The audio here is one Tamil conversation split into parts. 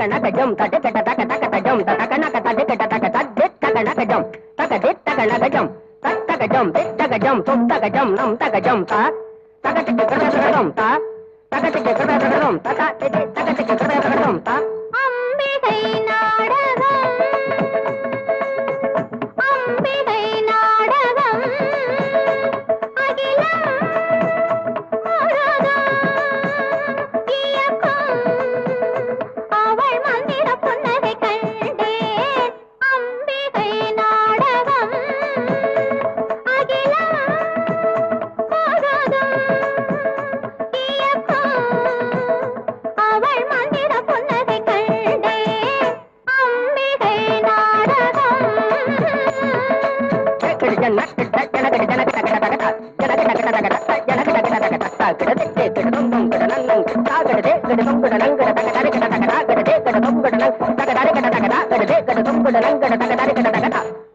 தகநகஜம் தடகட தக தகஜம் தகநக தடகட தக தட் தகநகஜம் தகதித் தகநகஜம் தகஜம் தகஜம் தகஜம் நம் தகஜம் தா தகதிக் தகஜம் தா தகதிக் தகஜம் தா தகதிக் தகஜம் தா அம்பிகை நாடகம் அம்பிகை நாடகம் அகிலம் முழுதும் இயக்கும் அவள் மந்திர புன்னகை கண்டேன் அம்பிகை நாடகம் அகிலம் முழுதும் இயக்கும் அவள் மந்திர புன்னகை கண்டேன் அம்பிகை நாடகம்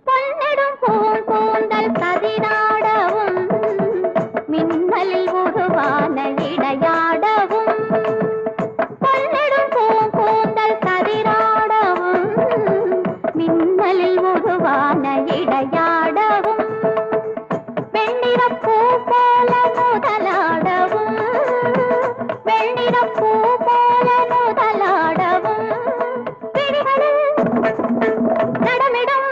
பொன்னிடும் பூங்கூந்தல் கதிராடவும் மின்னலில் உருவான இடையாடவும் பொன்னிடும் பூங்கூந்தல் கதிராடவும் மின்னலில் உருவான இடையாடவும் வெண்ணிறப்பூ போல முதலாடவும் வெண்ணிறப்பூ போல முதலாடவும் விழிகளில் நடமிடும்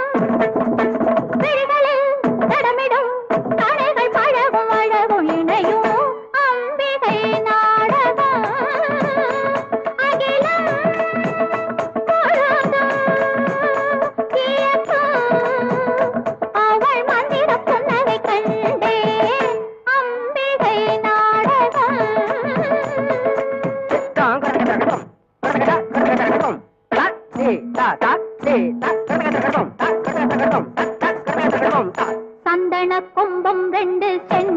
விழிகளில் நடமிடும் கணைகள் பழகும் அழகும் இணையும் அம்பிகை நாடகம் அகிலம் முழுதும் இயக்கும் அவள் மந்திர புன்னகை கண்டேன் அம்பிகை நாடகம் சந்தன கொம்பம் 2 சென்